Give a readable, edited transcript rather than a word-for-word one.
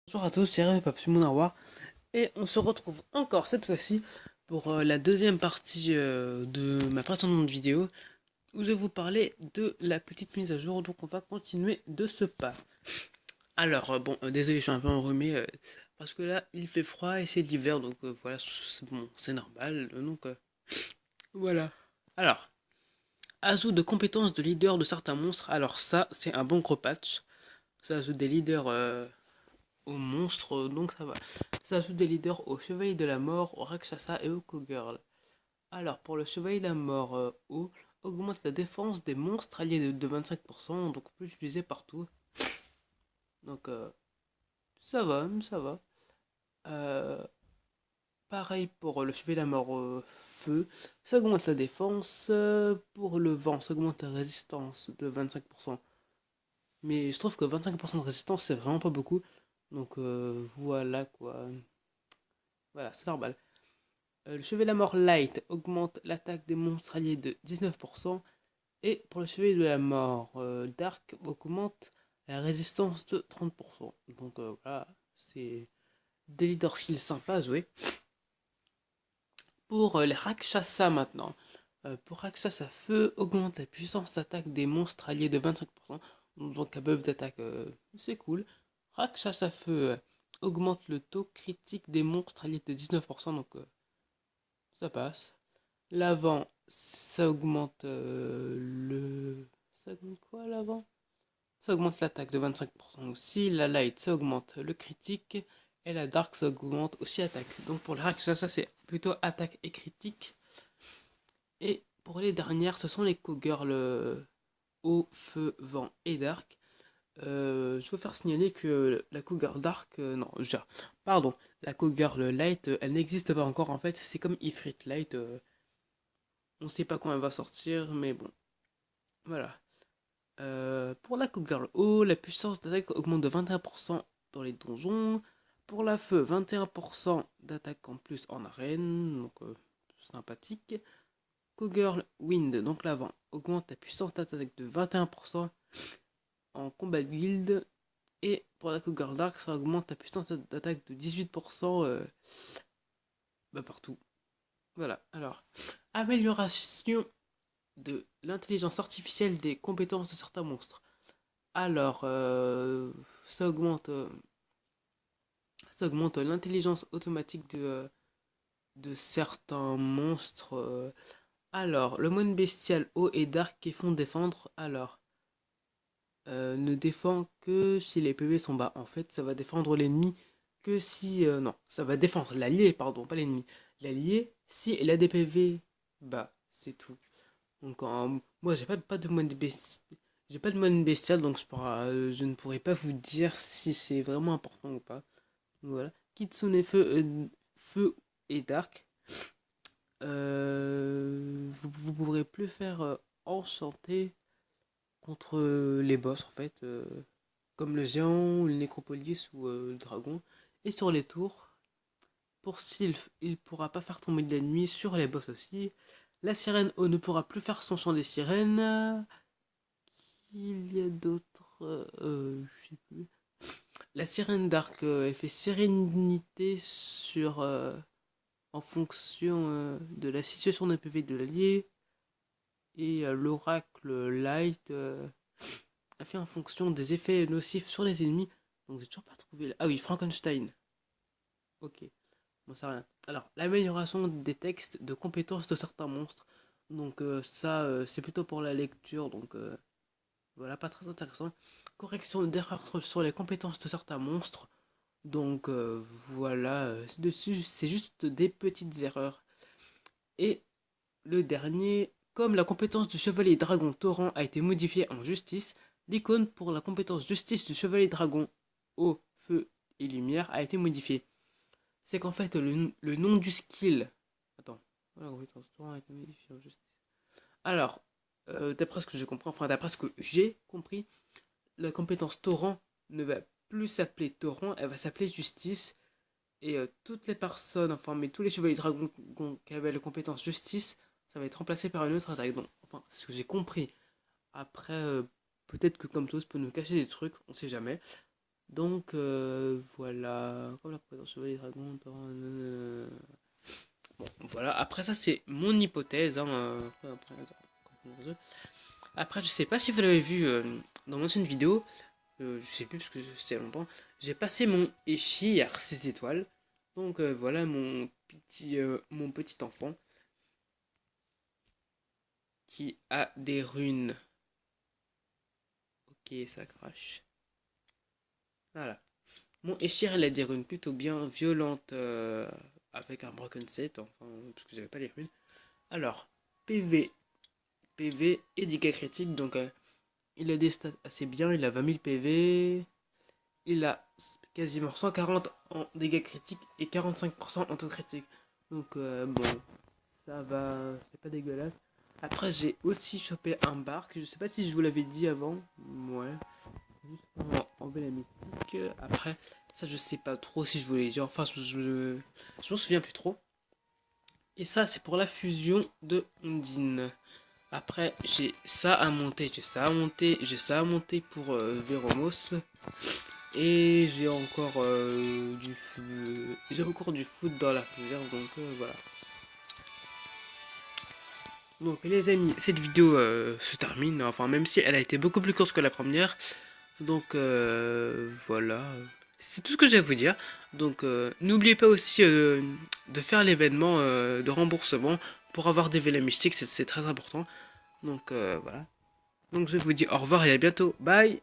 Bonjour à tous, c'est Rémi Papsimoun et on se retrouve encore cette fois-ci pour la deuxième partie de ma précédente vidéo où je vais vous parler de la petite mise à jour. Donc on va continuer de ce pas. Alors désolé, je suis un peu enrhumé parce que là il fait froid et c'est l'hiver, donc voilà, c'est bon, c'est normal. Voilà. Alors, ajout de compétences de leader de certains monstres. Alors ça, c'est un bon gros patch. Ça ajoute des leaders aux monstres, donc ça va. Ça ajoute des leaders au Chevalier de la Mort, au Rakshasa et au Cowgirl. Alors, pour le Chevalier de la Mort, augmente la défense des monstres alliés de 25%, donc on peut l'utiliser partout. Donc, ça va, ça va. Euh, Pareil pour le Chevalier de la Mort Feu, ça augmente la défense. Pour le vent, ça augmente la résistance de 25%. Mais je trouve que 25% de résistance, c'est vraiment pas beaucoup. Donc, voilà quoi. Voilà, c'est normal. Le Chevalier de la Mort Light augmente l'attaque des monstres alliés de 19%. Et pour le Chevalier de la Mort Dark, augmente la résistance de 30%. Donc voilà, c'est des leader skills sympas à jouer. Pour les Rakshasa maintenant. Pour Rakshasa Feu, augmente la puissance d'attaque des monstres alliés de 25%. Donc un buff d'attaque, c'est cool. Rakshasa Feu augmente le taux critique des monstres alliés de 19%. Donc ça passe. L'avant, ça augmente le. Ça augmente quoi l'avant? Ça augmente l'attaque de 25% aussi. La light, ça augmente le critique. Et la dark, ça augmente aussi attaque. Donc pour le hack, ça c'est plutôt attaque et critique. Et pour les dernières, ce sont les cowgirls eau, feu, vent et dark. Je veux faire signaler que la Cougar Dark, non, pardon, la Cougar Light, elle n'existe pas encore en fait, c'est comme Ifrit Light, on sait pas quand elle va sortir, mais bon, voilà. Pour la Cougar Eau, la puissance d'attaque augmente de 21% dans les donjons. Pour la Feu, 21% d'attaque en plus en arène, donc sympathique. Cougar Wind, donc l'avant, augmente la puissance d'attaque de 21% en combat de guild. Et pour la Cougar Dark, ça augmente la puissance d'attaque de 18% partout. Voilà, alors, amélioration de l'intelligence artificielle des compétences de certains monstres. Alors, ça augmente, euh, ça augmente l'intelligence automatique de certains monstres. Alors, le moine bestial haut et dark qui font défendre, alors, ne défend que si les PV sont bas. En fait, ça va défendre l'ennemi que si... non, ça va défendre l'allié, pardon, pas l'ennemi. L'allié, si il a des PV bas, c'est tout. Donc, moi, pas de moine bestial. J'ai pas de moine bestial, donc je ne pourrais pas vous dire si c'est vraiment important ou pas. Voilà. Kitsune Feu, Feu et Dark. Vous pourrez plus faire enchanter contre les boss en fait, comme le géant, le nécropolis ou le dragon. Et sur les tours, pour Sylph, il pourra pas faire tomber de l'ennemi sur les boss aussi. La sirène O ne pourra plus faire son chant des sirènes. Il y a d'autres. Je sais plus. La sirène d'arc, elle fait sérénité sur. En fonction de la situation d'un PV de l'allié. Et l'oracle light a fait en fonction des effets nocifs sur les ennemis. Donc j'ai toujours pas trouvé. Ah oui, Frankenstein. Ok, bon ça rien. Alors, l'amélioration des textes de compétences de certains monstres. Donc ça, c'est plutôt pour la lecture. Donc voilà, pas très intéressant. Correction d'erreurs sur les compétences de certains monstres. Donc voilà, dessus, c'est juste des petites erreurs. Et le dernier, comme la compétence du chevalier dragon torrent a été modifiée en justice, l'icône pour la compétence justice du chevalier dragon eau, feu et lumière a été modifiée. C'est qu'en fait, le nom du skill. Attends. La compétence torrent a été modifiée en justice. Alors, d'après ce que je comprends, enfin d'après ce que j'ai compris, la compétence torrent ne va plus s'appeler torrent, elle va s'appeler justice. Et toutes les personnes, enfin, mais tous les chevaliers dragons qui avaient la compétence justice, ça va être remplacé par une autre attaque. Donc, enfin, c'est ce que j'ai compris. Après, peut-être que comme tous peut nous cacher des trucs, on sait jamais. Donc voilà, comme la présence chevalier dragon bon, voilà, après ça c'est mon hypothèse, hein, après je sais pas si vous l'avez vu dans mon ancienne vidéo, je sais plus parce que c'est longtemps, j'ai passé mon Eshi à 6 étoiles, donc voilà mon petit enfant qui a des runes. Ok, ça crache. Voilà. Mon Eshir, elle a des runes plutôt bien violentes avec un broken set, enfin, parce que j'avais pas les runes. Alors, PV, PV et dégâts critiques, donc il a des stats assez bien, il a 20 000 PV, il a quasiment 140 en dégâts critiques et 45% en taux critique. Donc bon, ça va, c'est pas dégueulasse. Après, j'ai aussi chopé un bark, je sais pas si je vous l'avais dit avant, ouais. Juste pour enlever la mystique. Après, ça je sais pas trop si je voulais dire. Enfin, je m'en souviens plus trop. Et ça, c'est pour la fusion de Undine. Après, j'ai ça à monter, j'ai ça à monter, j'ai ça à monter pour Veromos. Et j'ai encore j'ai encore du foot dans la réserve, donc voilà. Donc les amis, cette vidéo se termine, enfin même si elle a été beaucoup plus courte que la première. Donc voilà, c'est tout ce que j'ai à vous dire. Donc n'oubliez pas aussi de faire l'événement de remboursement pour avoir des vélos mystiques, c'est très important. Donc voilà. Donc je vous dis au revoir et à bientôt. Bye.